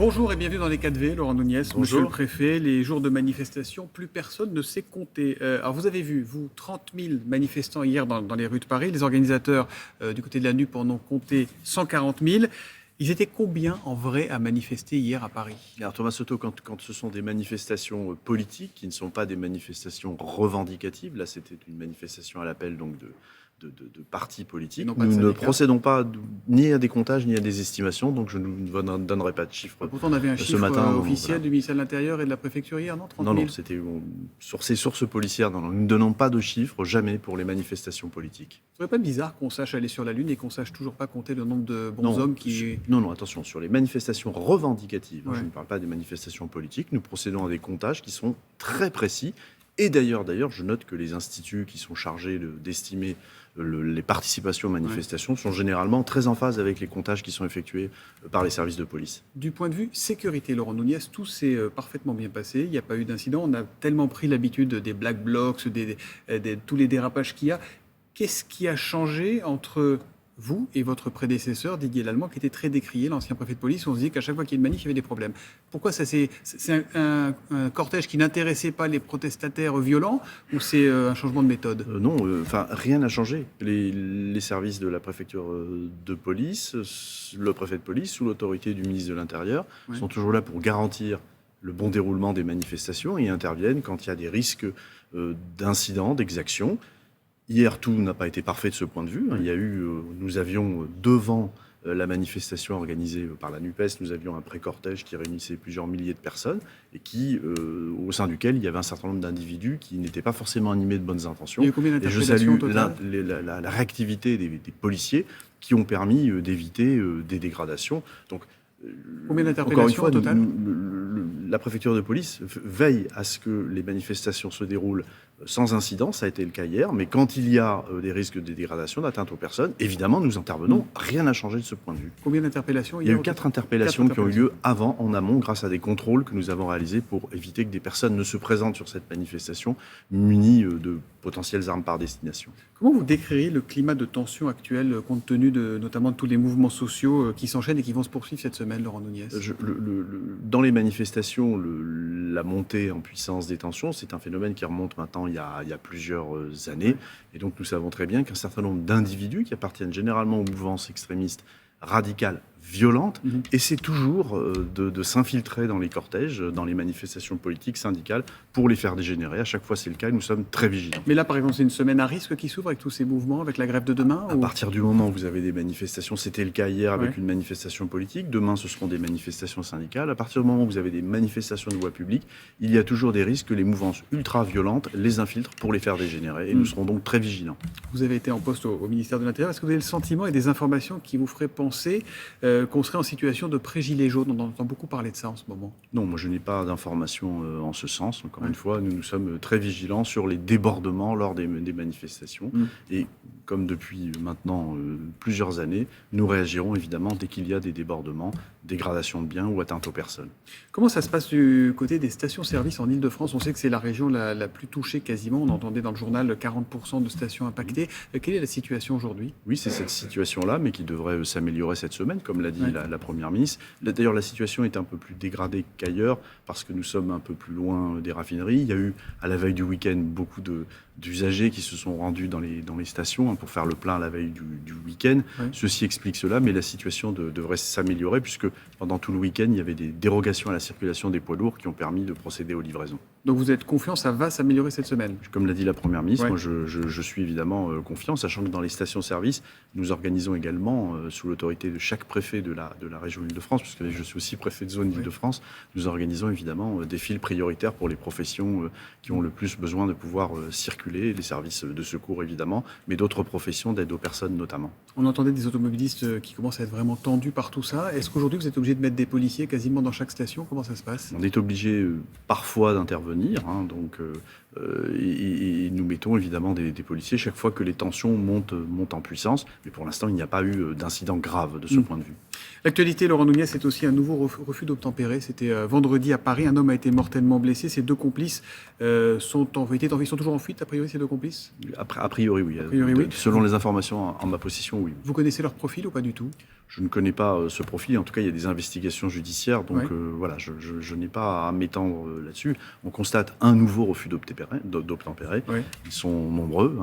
Bonjour et bienvenue dans les 4V, Laurent Nunez, Bonjour. Monsieur le Préfet. Les jours de manifestation, plus personne ne sait compter. Alors vous avez vu, 30 000 manifestants hier dans les rues de Paris. Les organisateurs du côté de la NUP en ont compté 140 000. Ils étaient combien en vrai à manifester hier à Paris ? Alors Thomas Soto, quand ce sont des manifestations politiques, qui ne sont pas des manifestations revendicatives, là c'était une manifestation à l'appel donc de partis politiques, nous ne procédons pas ni à des comptages ni à des estimations, donc je ne vous donnerai pas de chiffres. Pourtant on avait un chiffre officiel du ministère de l'Intérieur et de la Préfecture hier, non 30 000 Non, c'était sur ces sources policières, non, nous ne donnons pas de chiffres, jamais pour les manifestations politiques. Ce serait pas bizarre qu'on sache aller sur la Lune et qu'on sache toujours pas compter le nombre de bons hommes qui... Non, attention, sur les manifestations revendicatives, je ne parle pas des manifestations politiques, nous procédons à des comptages qui sont très précis. Et d'ailleurs, je note que les instituts qui sont chargés d'estimer les participations aux manifestations sont généralement très en phase avec les comptages qui sont effectués par les services de police. Du point de vue sécurité, Laurent Nunez, tout s'est parfaitement bien passé. Il n'y a pas eu d'incident. On a tellement pris l'habitude des black blocs, tous les dérapages qu'il y a. Qu'est-ce qui a changé entre vous et votre prédécesseur, Didier Lallement, qui était très décrié, l'ancien préfet de police? On se dit qu'à chaque fois qu'il y a une manif, il y avait des problèmes. Pourquoi ça c'est un cortège qui n'intéressait pas les protestataires violents ou c'est un changement de méthode? Non, rien n'a changé. Les services de la préfecture de police, le préfet de police, sous l'autorité du ministre de l'Intérieur, sont toujours là pour garantir le bon déroulement des manifestations et interviennent quand il y a des risques d'incidents, d'exactions. Hier, tout n'a pas été parfait de ce point de vue. Nous avions devant la manifestation organisée par la NUPES, nous avions un pré-cortège qui réunissait plusieurs milliers de personnes et au sein duquel il y avait un certain nombre d'individus qui n'étaient pas forcément animés de bonnes intentions. Il y a eu combien d'interpellations au total ? Et je salue la réactivité des policiers qui ont permis d'éviter des dégradations. Donc, combien d'interpellations au total ? La préfecture de police veille à ce que les manifestations se déroulent sans incident, ça a été le cas hier, mais quand il y a des risques de dégradation, d'atteinte aux personnes, évidemment, nous intervenons. Rien n'a changé de ce point de vue. Combien d'interpellations ? Il y a eu 4 interpellations qui ont eu lieu en amont, grâce à des contrôles que nous avons réalisés pour éviter que des personnes ne se présentent sur cette manifestation munies de potentielles armes par destination. Comment vous décririez le climat de tension actuel, compte tenu notamment de tous les mouvements sociaux qui s'enchaînent et qui vont se poursuivre cette semaine, Laurent Nunez ? Dans les manifestations, la montée en puissance des tensions, c'est un phénomène qui remonte maintenant il y a plusieurs années. Et donc nous savons très bien qu'un certain nombre d'individus qui appartiennent généralement aux mouvances extrémistes radicales, violentes, essaient toujours de s'infiltrer dans les cortèges, dans les manifestations politiques, syndicales, pour les faire dégénérer. À chaque fois, c'est le cas et nous sommes très vigilants. Mais là, par exemple, c'est une semaine à risque qui s'ouvre avec tous ces mouvements, avec la grève de demain À partir du moment où vous avez des manifestations, c'était le cas hier avec une manifestation politique, demain ce seront des manifestations syndicales. À partir du moment où vous avez des manifestations de voie publique, il y a toujours des risques que les mouvances ultra-violentes les infiltrent pour les faire dégénérer. Et nous serons donc très vigilants. Vous avez été en poste au ministère de l'Intérieur. Est-ce que vous avez le sentiment et des informations qui vous feraient penser qu'on serait en situation de pré-gilet jaune? On entend beaucoup parler de ça en ce moment. Non, moi je n'ai pas d'informations en ce sens. Encore une fois, nous sommes très vigilants sur les débordements lors des manifestations. Et comme depuis maintenant plusieurs années, nous réagirons évidemment dès qu'il y a des débordements, dégradation de biens ou atteinte aux personnes. Comment ça se passe du côté des stations-service en Ile-de-France? On sait que c'est la région la plus touchée quasiment. On entendait dans le journal 40% de stations impactées. Quelle est la situation aujourd'hui? Oui, c'est cette situation-là, mais qui devrait s'améliorer cette semaine, comme l'a dit la Première ministre. D'ailleurs, la situation est un peu plus dégradée qu'ailleurs, parce que nous sommes un peu plus loin des raffineries. Il y a eu, à la veille du week-end, beaucoup d'usagers qui se sont rendus dans les stations pour faire le plein à la veille du week-end. Ceci explique cela, mais la situation devrait s'améliorer, puisque pendant tout le week-end, il y avait des dérogations à la circulation des poids lourds qui ont permis de procéder aux livraisons. Donc vous êtes confiant, ça va s'améliorer cette semaine? Comme l'a dit la Première ministre, moi je suis évidemment confiant, sachant que dans les stations-service, nous organisons également, sous l'autorité de chaque préfet de la région Île-de-France, puisque je suis aussi préfet de zone Île-de-France, nous organisons évidemment des files prioritaires pour les professions qui ont le plus besoin de pouvoir circuler, les services de secours évidemment, mais d'autres professions d'aide aux personnes notamment. On entendait des automobilistes qui commencent à être vraiment tendus par tout ça. Est-ce qu'aujourd'hui vous êtes obligé de mettre des policiers quasiment dans chaque station? Comment ça se passe? On est obligé parfois d'intervenir, et nous mettons évidemment des policiers chaque fois que les tensions montent en puissance. Mais pour l'instant, il n'y a pas eu d'incident grave de ce point de vue. L'actualité, Laurent Nunez, c'est aussi un nouveau refus d'obtempérer. C'était vendredi à Paris. Un homme a été mortellement blessé. Ses deux complices sont toujours en fuite, a priori, ces deux complices? A priori, oui. Oui. Selon les informations en ma possession, oui. Vous connaissez leur profil ou pas du tout? Je ne connais pas ce profil. En tout cas, il y a des investigations judiciaires. Donc voilà, je n'ai pas à m'étendre là-dessus. On constate un nouveau refus d'obtempérer. Oui. Ils sont nombreux.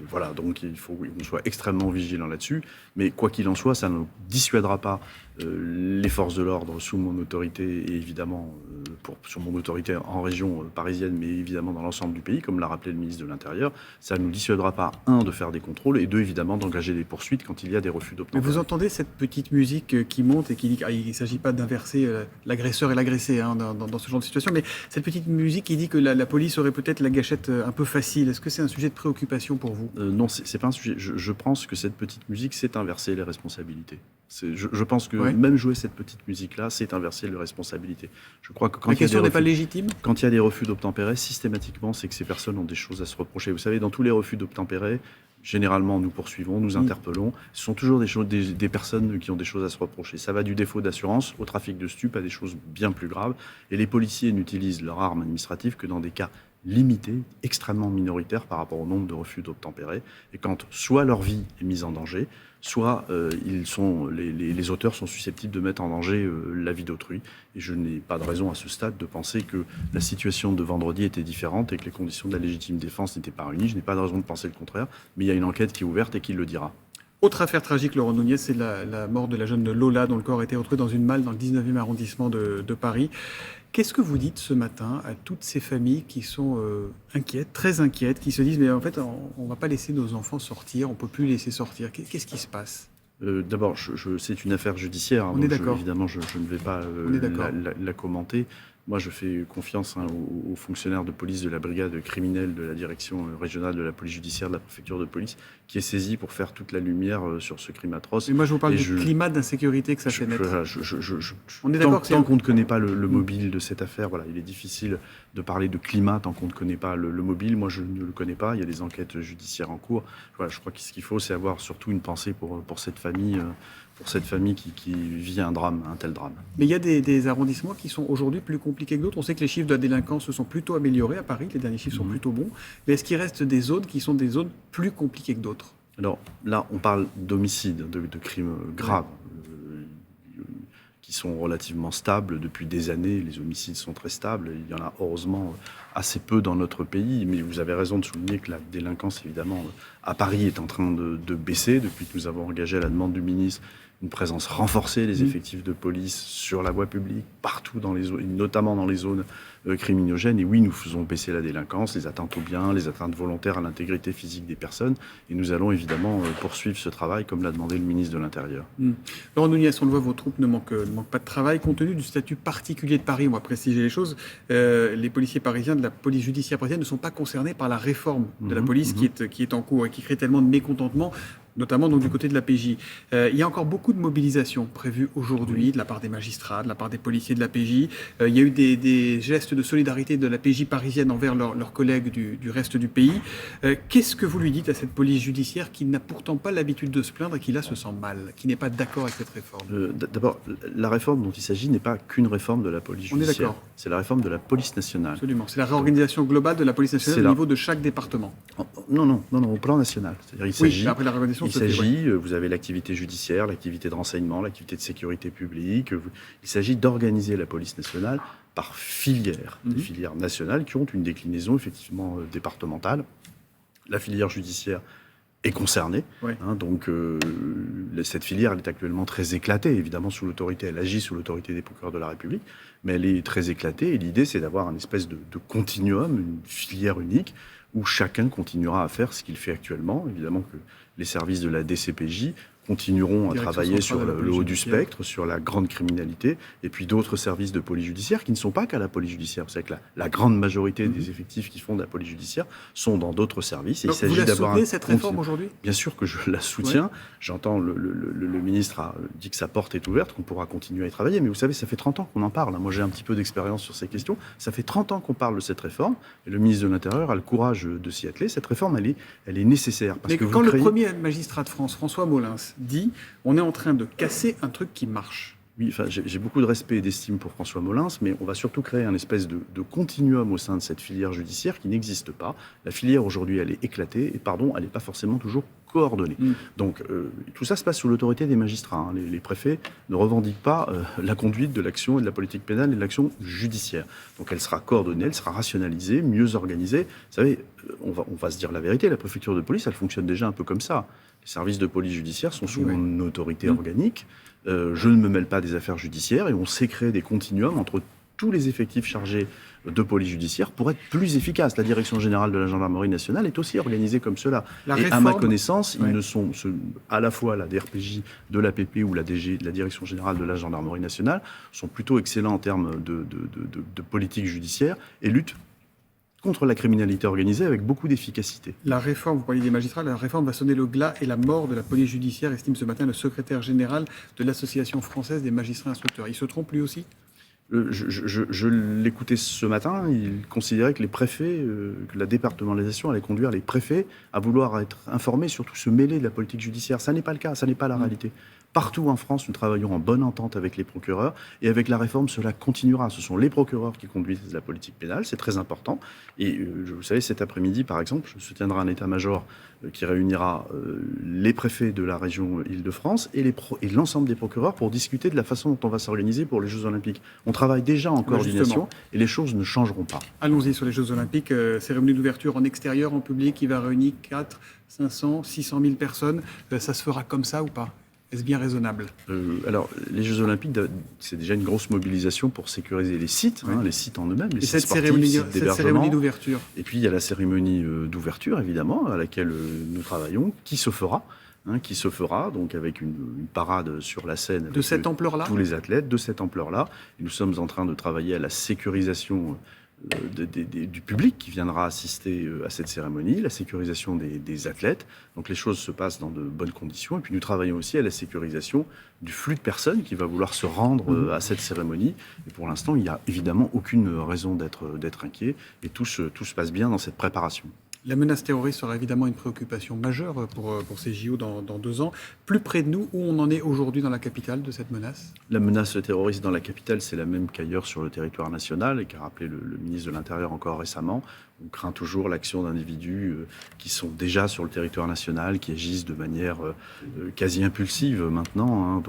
Voilà, donc il faut qu'on soit extrêmement vigilant là-dessus. Mais quoi qu'il en soit, ça ne dissuadera pas les forces de l'ordre sous mon autorité et évidemment sur mon autorité en région parisienne, mais évidemment dans l'ensemble du pays, comme l'a rappelé le ministre de l'Intérieur. Ça ne nous dissuadera pas, un, de faire des contrôles et deux, évidemment, d'engager des poursuites quand il y a des refus d'obtempérer. Mais vous entendez cette petite musique qui monte et qui dit qu'il ne s'agit pas d'inverser l'agresseur et l'agressé dans ce genre de situation, mais cette petite musique qui dit que la police aurait peut-être la gâchette un peu facile. Est-ce que c'est un sujet de préoccupation pour vous? Non, c'est pas un sujet. Je pense que cette petite musique, c'est inverser les responsabilités. Je pense que même jouer cette petite musique-là, c'est inverser les responsabilités. Je crois que la question n'est pas légitime. Quand il y a des refus d'obtempérer, systématiquement, c'est que ces personnes ont des choses à se reprocher. Vous savez, dans tous les refus d'obtempérer, généralement, nous poursuivons, nous interpellons. Ce sont toujours des personnes qui ont des choses à se reprocher. Ça va du défaut d'assurance au trafic de stupes à des choses bien plus graves. Et les policiers n'utilisent leur arme administrative que dans des cas limités, extrêmement minoritaires par rapport au nombre de refus d'obtempérer. Et quand soit leur vie est mise en danger, soit les auteurs sont susceptibles de mettre en danger la vie d'autrui. Et je n'ai pas de raison à ce stade de penser que la situation de vendredi était différente et que les conditions de la légitime défense n'étaient pas réunies. Je n'ai pas de raison de penser le contraire, mais il y a une enquête qui est ouverte et qui le dira. Autre affaire tragique, Laurent Nunez, c'est la mort de la jeune Lola, dont le corps a été retrouvé dans une malle dans le 19e arrondissement de Paris. Qu'est-ce que vous dites ce matin à toutes ces familles qui sont inquiètes, très inquiètes, qui se disent « mais en fait, on ne va pas laisser nos enfants sortir, on ne peut plus les laisser sortir ». Qu'est-ce qui se passe? D'abord, c'est une affaire judiciaire. On est d'accord. Évidemment, je ne vais pas la commenter. Moi, je fais confiance aux fonctionnaires de police de la brigade criminelle de la direction régionale de la police judiciaire de la préfecture de police, qui est saisie pour faire toute la lumière sur ce crime atroce. Mais moi, je vous parle du climat d'insécurité que ça fait naître. On est d'accord. Tant qu'on ne connaît pas le mobile de cette affaire, voilà, il est difficile de parler de climat tant qu'on ne connaît pas le mobile. Moi, je ne le connais pas. Il y a des enquêtes judiciaires en cours. Voilà, je crois que ce qu'il faut, c'est avoir surtout une pensée pour cette famille. Pour cette famille qui vit un tel drame. Mais il y a des arrondissements qui sont aujourd'hui plus compliqués que d'autres. On sait que les chiffres de la délinquance se sont plutôt améliorés à Paris, les derniers chiffres sont plutôt bons. Mais est-ce qu'il reste des zones qui sont des zones plus compliquées que d'autres? Alors là, on parle d'homicides, de crimes graves, qui sont relativement stables depuis des années. Les homicides sont très stables. Il y en a heureusement assez peu dans notre pays. Mais vous avez raison de souligner que la délinquance, évidemment, à Paris est en train de baisser depuis que nous avons engagé à la demande du ministre une présence renforcée des effectifs de police sur la voie publique, partout dans les zones, notamment dans les zones criminogènes. Et oui, nous faisons baisser la délinquance, les atteintes aux biens, les atteintes volontaires à l'intégrité physique des personnes. Et nous allons évidemment poursuivre ce travail, comme l'a demandé le ministre de l'Intérieur. Laurent Nunez, on le voit, vos troupes ne manquent pas de travail. Compte tenu du statut particulier de Paris, on va préciser les choses, les policiers parisiens de la police judiciaire parisienne ne sont pas concernés par la réforme de la police qui est en cours et qui crée tellement de mécontentement, notamment donc, du côté de la PJ. Il y a encore beaucoup de mobilisations prévues aujourd'hui de la part des magistrats, de la part des policiers de la PJ. Il y a eu des gestes de solidarité de la PJ parisienne envers leurs collègues du reste du pays. Qu'est-ce que vous lui dites à cette police judiciaire qui n'a pourtant pas l'habitude de se plaindre et qui là se sent mal, qui n'est pas d'accord avec cette réforme? D'abord, la réforme dont il s'agit n'est pas qu'une réforme de la police judiciaire. On est d'accord. C'est la réforme de la police nationale. Absolument. C'est la réorganisation globale de la police nationale au niveau de chaque département. Non, au plan national. C'est-à-dire, il s'agit, après la réorganisation, vous avez l'activité judiciaire, l'activité de renseignement, l'activité de sécurité publique. Il s'agit d'organiser la police nationale par filières, des filières nationales qui ont une déclinaison effectivement départementale. La filière judiciaire est concernée. Donc, cette filière, elle est actuellement très éclatée. Évidemment, elle agit sous l'autorité des procureurs de la République, mais elle est très éclatée. Et l'idée, c'est d'avoir une espèce de continuum, une filière unique, où chacun continuera à faire ce qu'il fait actuellement. Évidemment que les services de la DCPJ continueront à travailler sur le haut du spectre, sur la grande criminalité, et puis d'autres services de police judiciaire qui ne sont pas qu'à la police judiciaire. Vous savez que la grande majorité des effectifs qui font de la police judiciaire sont dans d'autres services. Et donc, vous la soutenez, cette réforme aujourd'hui? Bien sûr que je la soutiens. J'entends le ministre a dit que sa porte est ouverte, qu'on pourra continuer à y travailler. Mais vous savez, ça fait 30 ans qu'on en parle. Moi, j'ai un petit peu d'expérience sur ces questions. Ça fait 30 ans qu'on parle de cette réforme. Et le ministre de l'Intérieur a le courage de s'y atteler. Cette réforme, elle est nécessaire. Parce que quand le premier magistrat de France, François Molins, Menace dit « On est en train de casser un truc qui marche ». Oui, enfin, j'ai beaucoup de respect et d'estime pour François Molins, mais on va surtout créer un espèce de continuum au sein de cette filière judiciaire qui n'existe pas. La filière aujourd'hui, elle est éclatée et, elle n'est pas forcément toujours coordonnée. Donc, tout ça se passe sous l'autorité des magistrats. Les préfets ne revendiquent pas la conduite de l'action et de la politique pénale et de l'action judiciaire. Donc, elle sera coordonnée, elle sera rationalisée, mieux organisée. Vous savez, on va se dire la vérité, la préfecture de police, elle fonctionne déjà un peu comme ça. Les services de police judiciaire sont sous une autorité organique. Je ne me mêle pas des affaires judiciaires et on sait créer des continuums entre tous les effectifs chargés de police judiciaire pour être plus efficace. La Direction générale de la gendarmerie nationale est aussi organisée comme cela. Et à ma connaissance, ils ne sont à la fois la DRPJ de l'APP ou la DG, la Direction générale de la gendarmerie nationale, sont plutôt excellents en termes de politique judiciaire et luttent contre la criminalité organisée avec beaucoup d'efficacité. La réforme, vous parliez des magistrats, la réforme va sonner le glas et la mort de la police judiciaire, estime ce matin le secrétaire général de l'Association française des magistrats instructeurs. Il se trompe lui aussi ? Je l'écoutais ce matin, il considérait que les préfets, que la départementalisation allait conduire les préfets à vouloir être informés, surtout se mêler de la politique judiciaire. Ça n'est pas le cas, ça n'est pas la réalité. Partout en France, nous travaillons en bonne entente avec les procureurs et avec la réforme, cela continuera. Ce sont les procureurs qui conduisent la politique pénale, c'est très important. Et vous savez, cet après-midi, par exemple, se tiendra un état-major qui réunira les préfets de la région Île-de-France et l'ensemble des procureurs pour discuter de la façon dont on va s'organiser pour les Jeux Olympiques. On travaille déjà en coordination et les choses ne changeront pas. Allons-y sur les Jeux Olympiques. Cérémonie d'ouverture en extérieur, en public, qui va réunir 400, 500, 600 000 personnes. Ça se fera comme ça ou pas ? Est-ce bien raisonnable ? Alors, les Jeux Olympiques, c'est déjà une grosse mobilisation pour sécuriser les sites, les sites en eux-mêmes, les sites sportifs, les sites d'hébergement. Cette cérémonie d'ouverture. Et puis, il y a la cérémonie d'ouverture, évidemment, à laquelle nous travaillons, qui se fera, donc avec une parade sur la scène. De cette ampleur-là ? Tous les athlètes, de cette ampleur-là. Et nous sommes en train de travailler à la sécurisation du public qui viendra assister à cette cérémonie, la sécurisation des athlètes. Donc les choses se passent dans de bonnes conditions. Et puis nous travaillons aussi à la sécurisation du flux de personnes qui va vouloir se rendre à cette cérémonie. Et pour l'instant, il n'y a évidemment aucune raison d'être inquiet. Et tout se passe bien dans cette préparation. La menace terroriste sera évidemment une préoccupation majeure pour ces JO dans 2 ans. Plus près de nous, où on en est aujourd'hui dans la capitale de cette menace ? La menace terroriste dans la capitale, c'est la même qu'ailleurs sur le territoire national et qu'a rappelé le ministre de l'Intérieur encore récemment. On craint toujours l'action d'individus qui sont déjà sur le territoire national, qui agissent de manière quasi impulsive maintenant.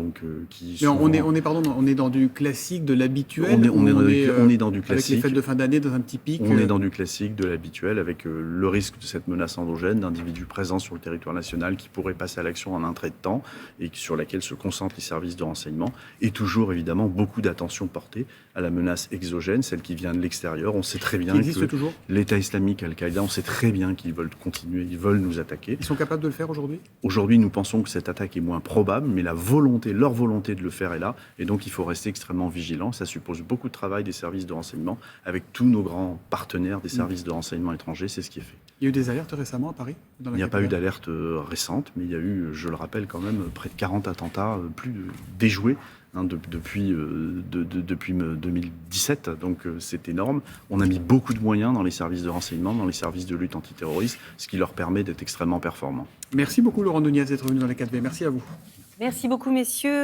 On est dans du classique, de l'habituel. On est dans du classique. Avec les fêtes de fin d'année, dans un petit pic. On est dans du classique, de l'habituel, avec le risque de cette menace endogène d'individus présents sur le territoire national qui pourraient passer à l'action en un trait de temps et sur laquelle se concentrent les services de renseignement. Et toujours, évidemment, beaucoup d'attention portée à la menace exogène, celle qui vient de l'extérieur. On sait très bien que toujours l'État islamique, Al-Qaïda, on sait très bien qu'ils veulent continuer, ils veulent nous attaquer. Ils sont capables de le faire aujourd'hui ? Aujourd'hui, nous pensons que cette attaque est moins probable, mais leur volonté de le faire est là. Et donc, il faut rester extrêmement vigilant. Ça suppose beaucoup de travail des services de renseignement avec tous nos grands partenaires des services de renseignement étrangers. C'est ce qui est fait. Il y a eu des alertes récemment à Paris ? Il n'y a pas eu d'alerte récente, mais il y a eu, je le rappelle quand même, près de 40 attentats, plus déjoués. Depuis 2017, donc c'est énorme. On a mis beaucoup de moyens dans les services de renseignement, dans les services de lutte antiterroriste, ce qui leur permet d'être extrêmement performants. Merci beaucoup Laurent Nunez d'être venu dans les 4V. Merci à vous. Merci beaucoup messieurs.